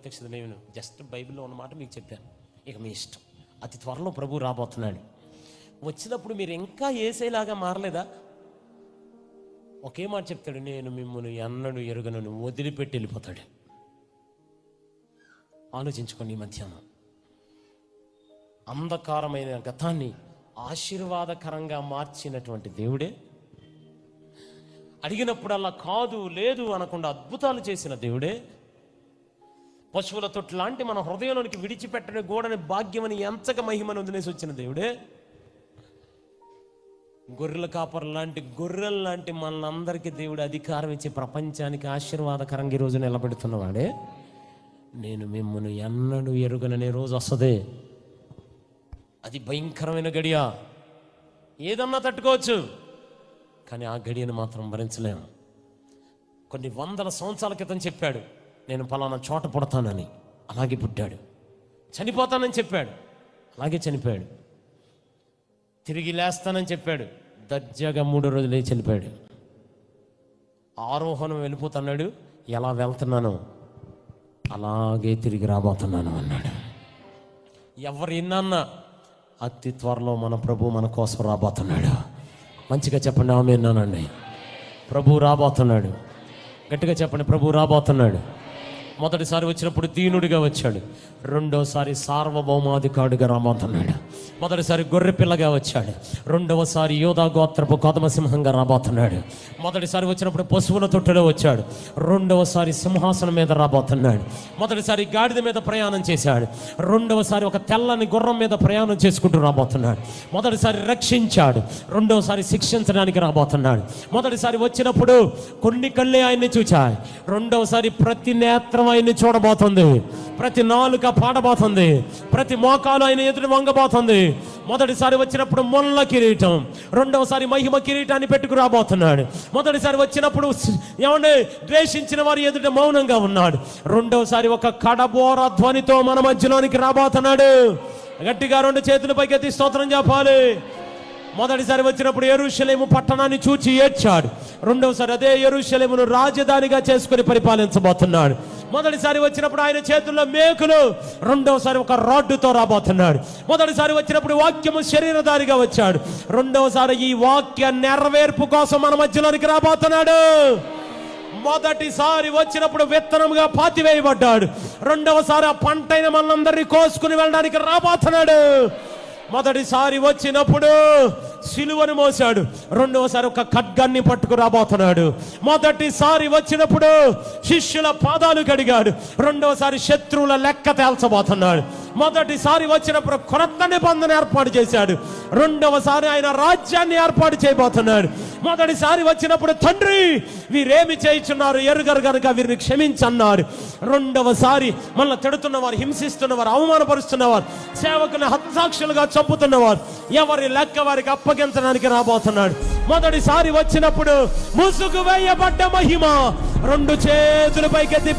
ప్రత్యక్షత నేను జస్ట్ బైబిల్లో ఉన్నమాట మీకు చెప్పాను, ఇక మీ ఇష్టం. అతి త్వరలో ప్రభు రాబోతున్నాడు. వచ్చినప్పుడు మీరు ఇంకా ఏసేలాగా మారలేదా? ఒకే మాట చెప్తాడు, నేను మిమ్మల్ని ఎన్నడూ ఎరుగనను, వదిలిపెట్టి వెళ్ళిపోతాడు. ఆలోచించుకోండి. ఈ మధ్యాహ్నం అంధకారమైన గతాన్ని ఆశీర్వాదకరంగా మార్చినటువంటి దేవుడే, అడిగినప్పుడల్లా కాదు లేదు అనకుండా అద్భుతాలు చేసిన దేవుడే, పశువుల తొట్టు లాంటి మన హృదయంలోనికి విడిచిపెట్టని గోడని భాగ్యమని ఎంచక మహిమను వదిలేసి వచ్చిన దేవుడే, గొర్రెల కాపర్ లాంటి గొర్రెల లాంటి మనందరికీ దేవుడు అధికారం ఇచ్చి ప్రపంచానికి ఆశీర్వాదకరంగా ఈరోజు నిలబెడుతున్నవాడే, నేను మిమ్మల్ని ఎన్నడూ ఎరుగననే రోజు వస్తుంది. అది భయంకరమైన గడియ. ఏదన్నా తట్టుకోవచ్చు, కానీ ఆ గడియను మాత్రం భరించలేము. కొన్ని వందల సంవత్సరాల క్రితం చెప్పాడు, నేను పలానా చోట పుడతానని, అలాగే పుట్టాడు. చనిపోతానని చెప్పాడు, అలాగే చనిపోయాడు. తిరిగి లేస్తానని చెప్పాడు, దర్జాగా 3 రోజులు లేచి వెళ్ళిపోయాడు. ఆరోహణం వెళ్ళిపోతున్నాడు, ఎలా వెళ్తున్నానో అలాగే తిరిగి రాబోతున్నాను అన్నాడు. ఎవరు ఎన్నన్నా అతి త్వరలో మన ప్రభు మన కోసం రాబోతున్నాడు. మంచిగా చెప్పండి ఆమేనండి. ప్రభు రాబోతున్నాడు. గట్టిగా చెప్పండి, ప్రభు రాబోతున్నాడు. మొదటిసారి వచ్చినప్పుడు దీనుడిగా వచ్చాడు, రెండోసారి సార్వభౌమాధికారుడిగా రాబోతున్నాడు. మొదటిసారి గొర్రె పిల్లగా వచ్చాడు, రెండవసారి యోధా గోత్రపు కొదమ సింహంగా రాబోతున్నాడు. మొదటిసారి వచ్చినప్పుడు పశువుల తొట్టులో వచ్చాడు, రెండవసారి సింహాసనం మీద రాబోతున్నాడు. మొదటిసారి గాడిద మీద ప్రయాణం చేశాడు, రెండవసారి ఒక తెల్లని గుర్రం మీద ప్రయాణం చేసుకుంటూ రాబోతున్నాడు. మొదటిసారి రక్షించాడు, రెండవసారి శిక్షించడానికి రాబోతున్నాడు. మొదటిసారి వచ్చినప్పుడు కొన్ని కళ్ళే ఆయన్ని చూచాయి, రెండవసారి ప్రతి నేత్రం ఆయన్ని చూడబోతుంది, ప్రతి నాలుక పాడబోతుంది, ప్రతి మోకాలు ఆయన ఎదురు వంగబోతుంది. మొదటిసారి వచ్చినప్పుడు మొల్ల కిరీటం, రెండవసారి మహిమ కిరీటాన్ని పెట్టుకు రాబోతున్నాడు. మొదటిసారి వచ్చినప్పుడు ఏమంటే ద్వేషించిన వారి ఎదుట మౌనంగా ఉన్నాడు. రెండవసారి ఒక కడబోర ధ్వనితో మన మధ్యలోనికి రాబోతున్నాడు. గట్టిగా 2 చేతుల పైకెత్తి స్తోత్రం చెప్పాలి. మొదటిసారి వచ్చినప్పుడు యెరూషలేము పట్టణాన్ని చూచి ఏడ్చాడు, రెండవసారి అదే యెరూషలేమును రాజధానిగా చేసుకుని పరిపాలించబోతున్నాడు. మొదటిసారి వచ్చినప్పుడు ఆయన చేతుల్లో మేకులు, రెండవసారి ఒక రాడ్డుతో రాబోతున్నాడు. మొదటిసారి వచ్చినప్పుడు వాక్యము శరీరధారిగా వచ్చాడు, రెండవసారి ఈ వాక్య నెరవేర్పు కోసం మన మధ్యలోనికి రాబోతున్నాడు. మొదటిసారి వచ్చినప్పుడు విత్తనంగా పాతివేయబడ్డాడు, రెండవసారి ఆ పంటైన మనందరినీ కోసుకుని వెళ్ళడానికి రాబోతున్నాడు. మొదటిసారి వచ్చినప్పుడు సిలువను మోసాడు, రెండవసారి ఒక ఖడ్గాన్ని పట్టుకు రాబోతున్నాడు. మొదటిసారి వచ్చినప్పుడు శిష్యుల పాదాలు కడిగాడు, రెండవసారి శత్రువుల లెక్క తేల్చబోతున్నాడు. మొదటిసారి వచ్చినప్పుడు క్రొత్త నిబంధన ఏర్పాటు చేశాడు, రెండవసారి ఆయన రాజ్యాన్ని ఏర్పాటు చేయబోతున్నాడు. మొదటిసారి వచ్చినప్పుడు తండ్రి వీరేమి చేయుచున్నారు ఎరుగరు గనుక వీరిని క్షమించన్నాడు. రెండవసారి మళ్ళీ తిడుతున్నవారు, హింసిస్తున్నవారు, అవమానపరుస్తున్నవారు, సేవకుని హతసాక్షులుగా చంపుతున్నవారు ఎవరి లెక్క వారికి అప్పగించడానికి రాబోతున్నాడు. మొదటిసారి వచ్చినప్పుడు ముసుగు వేయబడ్డ మహిమ, 2 చేతుల పైకెత్తి